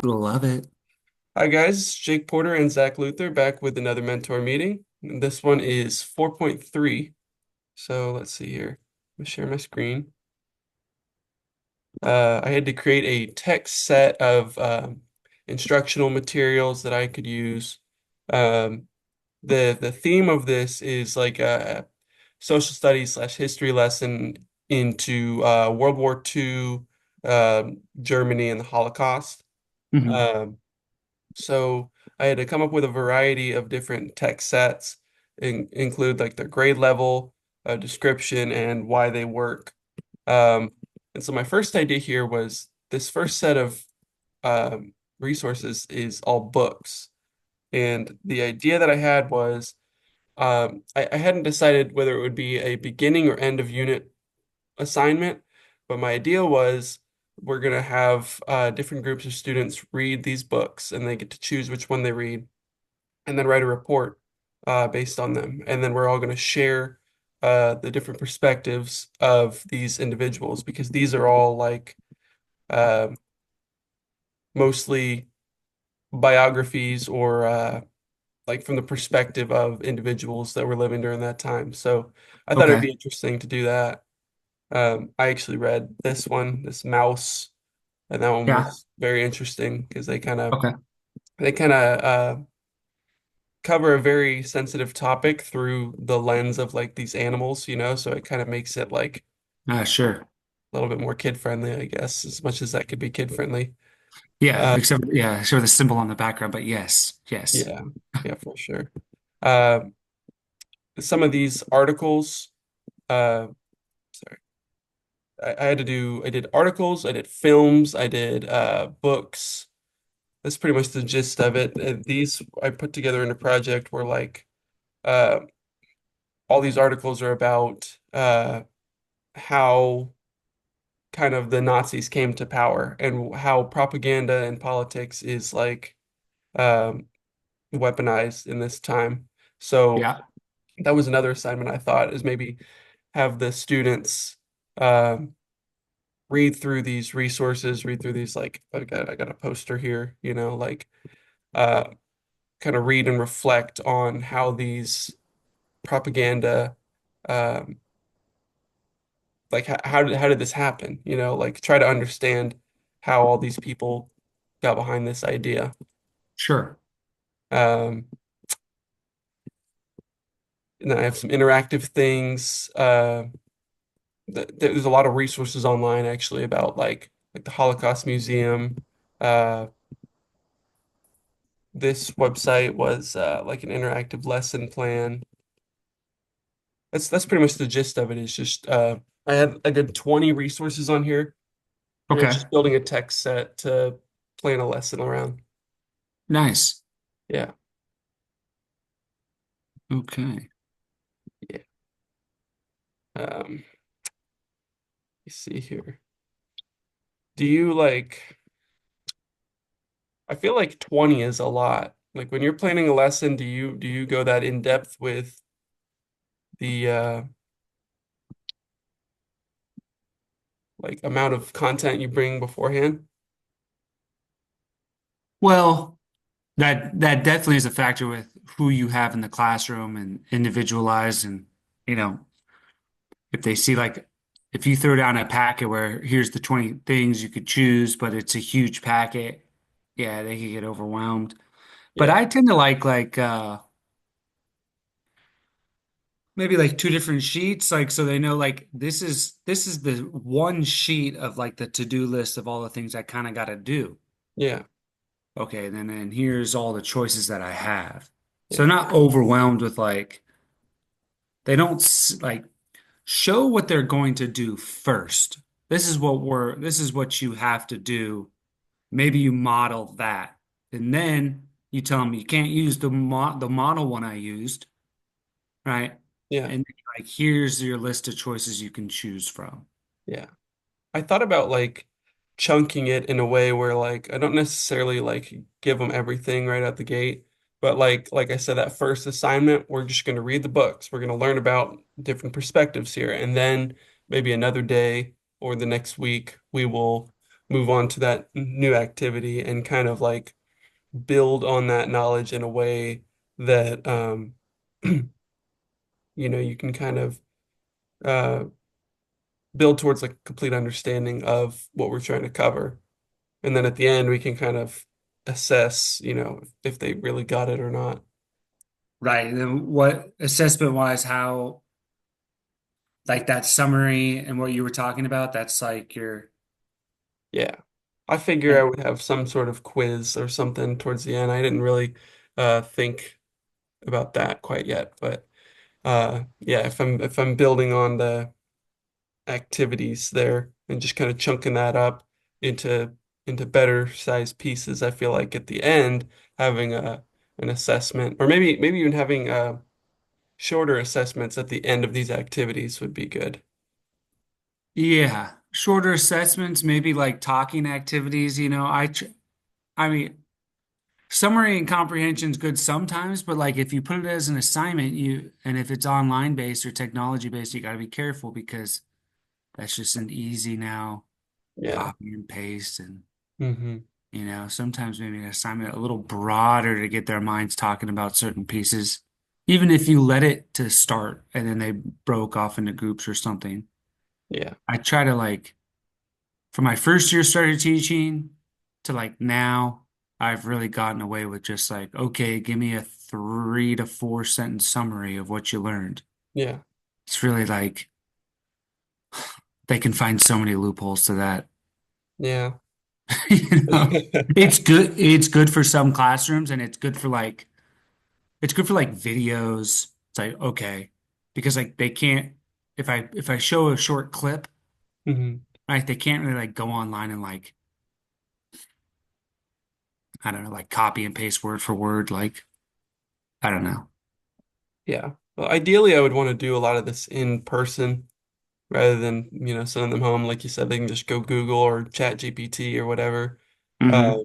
Love it. Hi guys, it's Jake Porter and Zach Luther back with another mentor meeting. This one is 4.3. So let's see here. I'm gonna share my screen. I had to create a text set of instructional materials that I could use. Um, the theme of this is like a social studies slash history lesson into World War II, Germany, and the Holocaust. Hmm. Um, So I had to come up with a variety of different text sets, include like their grade level, description, and why they work. Um, and so my first idea here was this first set of resources is all books. And the idea that I had was I hadn't decided whether it would be a beginning or end of unit assignment, but my idea was we're going to have different groups of students read these books and they get to choose which one they read and then write a report based on them. And then we're all going to share the different perspectives of these individuals because these are all like uh, mostly biographies or like from the perspective of individuals that were living during that time. So I thought it'd Okay. be interesting to do that. I actually read this one, this Mouse, and that one Yeah. was very interesting because Okay. they kind of cover a very sensitive topic through the lens of like these animals, so it kind of makes it like Sure. a little bit more kid friendly, I guess, as much as that could be kid friendly. Yeah. Uh, Except for the symbol on the background, but yes. Yes. yeah, yeah, for sure. Uh, some of these articles, sorry, I did articles, I did films, I did books. That's pretty much the gist of it. These I put together in a project where like uh, all these articles are about how kind of the Nazis came to power and how propaganda and politics is like um, weaponized in this time. So Yeah. that was another assignment I thought is maybe have the students um, read through these resources, read through these like I got a poster here, like uh, kind of read and reflect on how these propaganda um, like how did this happen? Like try to understand how all these people got behind this idea. Sure. Um, and then I have some interactive things. There's a lot of resources online actually about like the Holocaust Museum. Uh, this website was like an interactive lesson plan. That's pretty much the gist of it. Is just I had a good 20 resources on here, and it's Okay. just building a text set to plan a lesson around. Nice. Yeah. Okay. Yeah. You see here. Do you like, I feel like 20 is a lot. Like when you're planning a lesson, do you go that in depth with the like amount of content you bring beforehand? Well, that definitely is a factor with who you have in the classroom and individualized and you know, if they see like if you throw down a packet where here's the 20 things you could choose, but it's a huge packet, yeah, they could get overwhelmed. But Yeah. I tend to like maybe like two different sheets, like so they know like this is the one sheet of like the to-do list of all the things I kind of got to do. Yeah. Okay, then here's all the choices that I have. So Yeah. not overwhelmed with like they don't like show what they're going to do first. This is what you have to do. Maybe you model that. And then you tell them you can't use the model one I used, right? Yeah. And like here's your list of choices you can choose from. Yeah. I thought about like chunking it in a way where like I don't necessarily like give them everything right out the gate, but like I said, that first assignment, we're just going to read the books. We're going to learn about different perspectives here, and then maybe another day or the next week we will move on to that new activity and kind of like build on that knowledge in a way that you can kind of uh build towards like complete understanding of what we're trying to cover. And then at the end we can kind of assess, if they really got it or not. Right. And then what assessment wise, how like that summary and what you were talking about, that's like your Yeah. I figure I would have some sort of quiz or something towards the end. I didn't really think about that quite yet, but yeah, if I'm building on the activities there and just kind of chunking that up into better sized pieces, I feel like at the end having a an assessment or maybe even having shorter assessments at the end of these activities would be good. yeah, shorter assessments, maybe like talking activities, I mean, summary and comprehension is good sometimes, but like if you put it as an assignment, and if it's online based or technology based, you got to be careful because that's just an easy now Yeah. copy and paste and Hmm. sometimes maybe an assignment a little broader to get their minds talking about certain pieces. Even if you let it to start and then they broke off into groups or something. Yeah. I try to like from my first year started teaching to like now, I've really gotten away with just like, okay, give me a 3 to 4 sentence summary of what you learned. Yeah. It's really like they can find so many loopholes to that. Yeah. You know, it's good. It's good for some classrooms and it's good for like videos. It's like, okay, because like they can't if I show a short clip, Hmm. right, they can't really like go online and like I don't know, like copy and paste word for word, like I don't know. Yeah. Well, ideally, I would want to do a lot of this in person rather than, sending them home. Like you said, they can just go Google or Chat GPT or whatever. Uh, Hmm.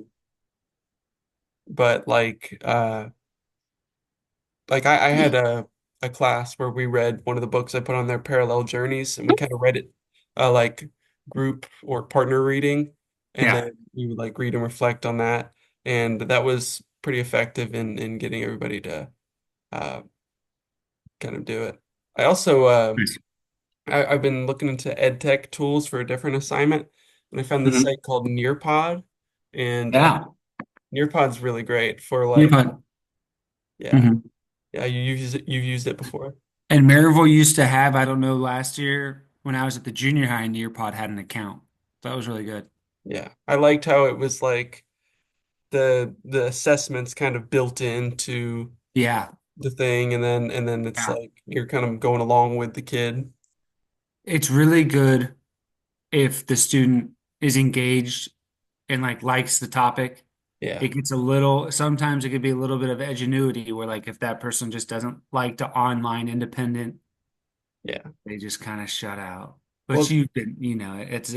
but like I had a class where we read one of the books I put on there, Parallel Journeys, and we kind of read it like group or partner reading, and Yeah. then we would like read and reflect on that, and that was pretty effective in getting everybody to uh, kind of do it. I also I've been looking into ed tech tools for a different assignment, and I found this Hmm. site called Nearpod, and Yeah. Nearpod's really great for You're like, fine. yeah, Hmm. yeah, you've used it before. And Maryville used to have, I don't know, last year when I was at the junior high, Nearpod had an account. That was really good. Yeah, I liked how it was like the assessments kind of built into Yeah. the thing, and then it's Yeah. like you're kind of going along with the kid. It's really good if the student is engaged and like likes the topic. Yeah, It gets a little, sometimes it could be a little bit of edgenuity where like if that person just doesn't like to online independent, yeah. they just kind of shut out. But Well, you've been, it's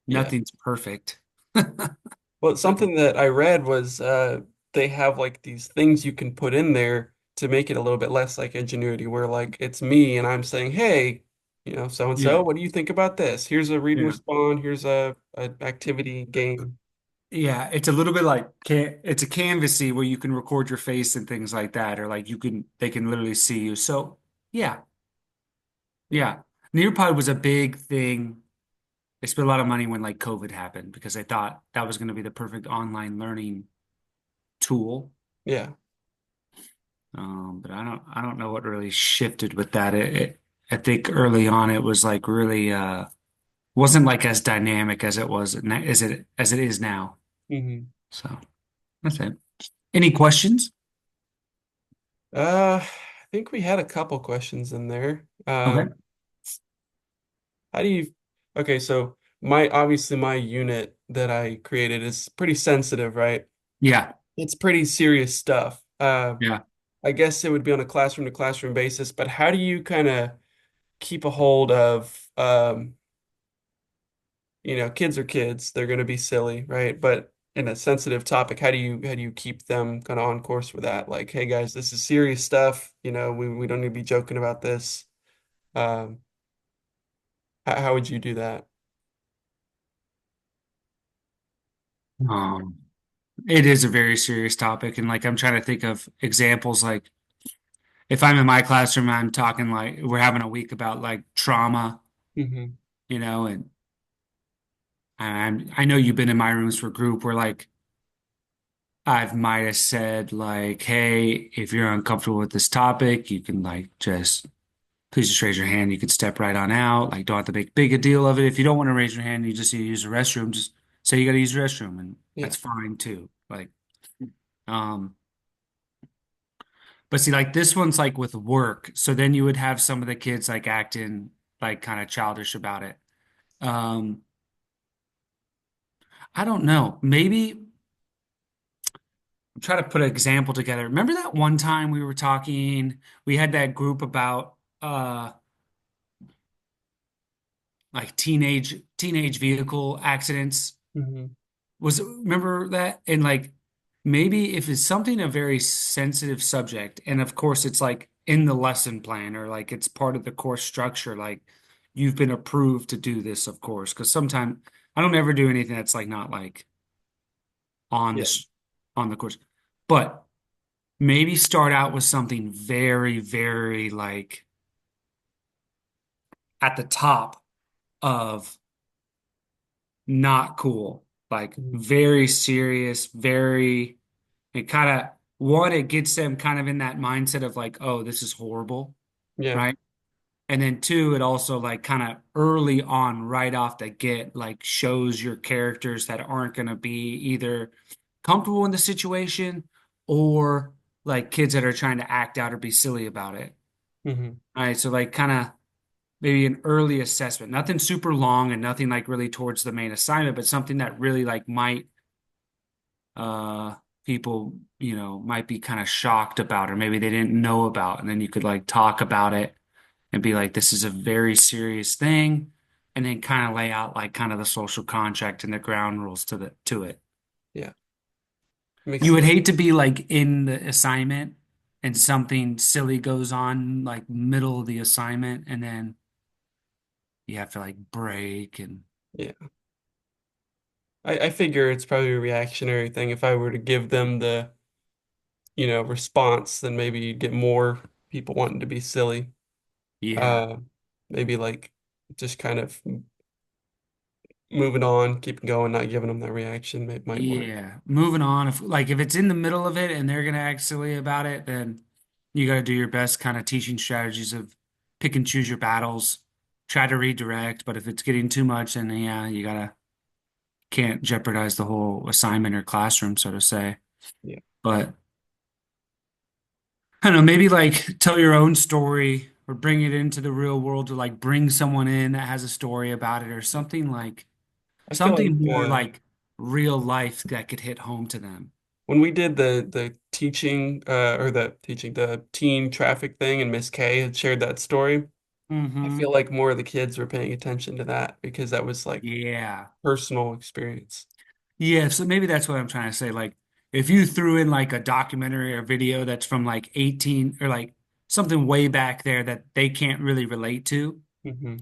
yeah. nothing's perfect. Well, something that I read was they have like these things you can put in there to make it a little bit less like ingenuity, where like it's me and I'm saying, hey, so and Yeah. so, what do you think about this? Here's a read and Yeah. respond. Here's a activity game. Yeah, it's a little bit like it's a canvassy where you can record your face and things like that, or like they can literally see you. So yeah, Yeah. yeah. Nearpod was a big thing. They spent a lot of money when like COVID happened because they thought that was going to be the perfect online learning tool. Yeah. But I don't know what really shifted with that. I think early on it was like really wasn't like as dynamic as it was as it is now. Hmm. So that's it. Any questions? I think we had a couple questions in there. Okay. How do you, okay, so my unit that I created is pretty sensitive, right? Yeah. It's pretty serious stuff. Yeah. I guess it would be on a classroom to classroom basis, but how do you kind of keep a hold of, kids are kids, they're going to be silly, right? But in a sensitive topic, how do you keep them kind of on course with that? Like, hey guys, this is serious stuff. We don't need to be joking about this. Um, how would you do that? Um, it is a very serious topic, and like I'm trying to think of examples. Like if I'm in my classroom, I'm talking like we're having a week about like trauma, Hmm. and I know you've been in my rooms for group where like I might have said like, hey, if you're uncomfortable with this topic, you can like just please just raise your hand. You can step right on out. Like, don't have to make big a deal of it. If you don't want to raise your hand, you just need to use the restroom. Just say you got to use the restroom, and Yeah. that's fine too. Like, um, but see, like this one's like with work. So then you would have some of the kids like acting like kind of childish about it. Um, I don't know. Maybe I'm trying to put an example together. Remember that one time we were talking, we had that group about like teenage vehicle accidents. Hmm. Remember that? And like maybe if it's something a very sensitive subject, and of course it's like in the lesson plan or like it's part of the course structure, like you've been approved to do this, of course, because sometimes I don't ever do anything that's like not like on Yeah. this on the course. But maybe start out with something very, very like at the top of not cool, like Mhm. very serious, very, it kind of, one, it gets them kind of in that mindset of like, oh, this is horrible, Yeah. right? And then two, it also like kind of early on, right off the get, like shows your characters that aren't going to be either comfortable in the situation or like kids that are trying to act out or be silly about it. Hmm. All right, so like kind of maybe an early assessment, nothing super long and nothing like really towards the main assignment, but something that really like might uh people, might be kind of shocked about or maybe they didn't know about. And then you could like talk about it and be like, this is a very serious thing, and then kind of lay out like kind of the social contract and the ground rules to it. Yeah. Makes You would sense. hate to be like in the assignment and something silly goes on like middle of the assignment and then you have to like break and Yeah. I figure it's probably a reactionary thing. If I were to give them the, response, then maybe you'd get more people wanting to be silly. yeah. Uh, Maybe like just kind of moving on, keeping going, not giving them that reaction might work. Yeah, moving on. If it's in the middle of it and they're gonna act silly about it, then you got to do your best kind of teaching strategies of pick and choose your battles. Try to redirect, but if it's getting too much, then yeah, you gotta can't jeopardize the whole assignment or classroom, so to say. Yeah. But I don't know, maybe like tell your own story or bring it into the real world, or like bring someone in that has a story about it or something like I feel like something more like real life that could hit home to them. when we did the teaching or the teen traffic thing and Miss K had shared that story, I Hmm. feel like more of the kids were paying attention to that because that was like Yeah. personal experience. Yeah, so maybe that's what I'm trying to say. Like, if you threw in like a documentary or video that's from like 18 or like something way back there that they can't really relate to, Hmm.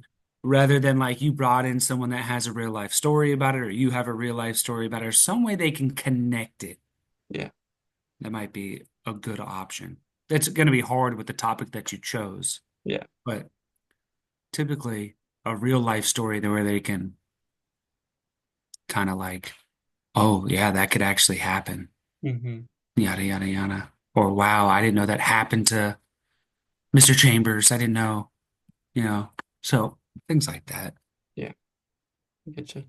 rather than like you brought in someone that has a real life story about it, or you have a real life story about it, or some way they can connect it, Yeah. that might be a good option. It's going to be hard with the topic that you chose, Yeah. but typically a real life story where they can kind of like, oh, yeah, that could actually happen. Hmm. Yada yada yada. Or wow, I didn't know that happened to Mr. Chambers. I didn't know, you know. So things like that. Yeah. I get you.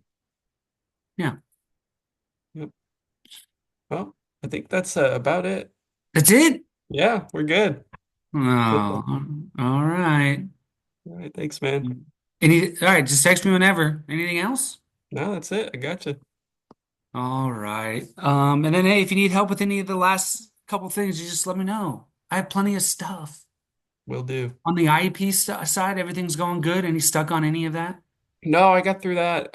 Yeah. Yep. Well, I think that's about it. That's it? Yeah, we're good. Oh, Simple. all right. All right. Thanks, man. All right, just text me whenever. Anything else? No, that's it. I got you. All right. And then hey, if you need help with any of the last couple things, you just let me know. I have plenty of stuff. Will do. On the IEP side, everything's going good. Any stuck on any of that? No, I got through that.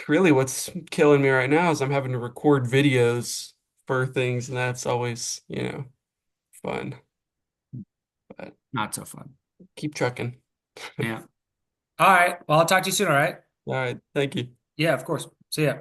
Really, what's killing me right now is I'm having to record videos for things, and that's always, fun. But Not so fun. keep trucking. Yeah. All right. Well, I'll talk to you soon, all right? All right. Thank you. Yeah, of course. So yeah.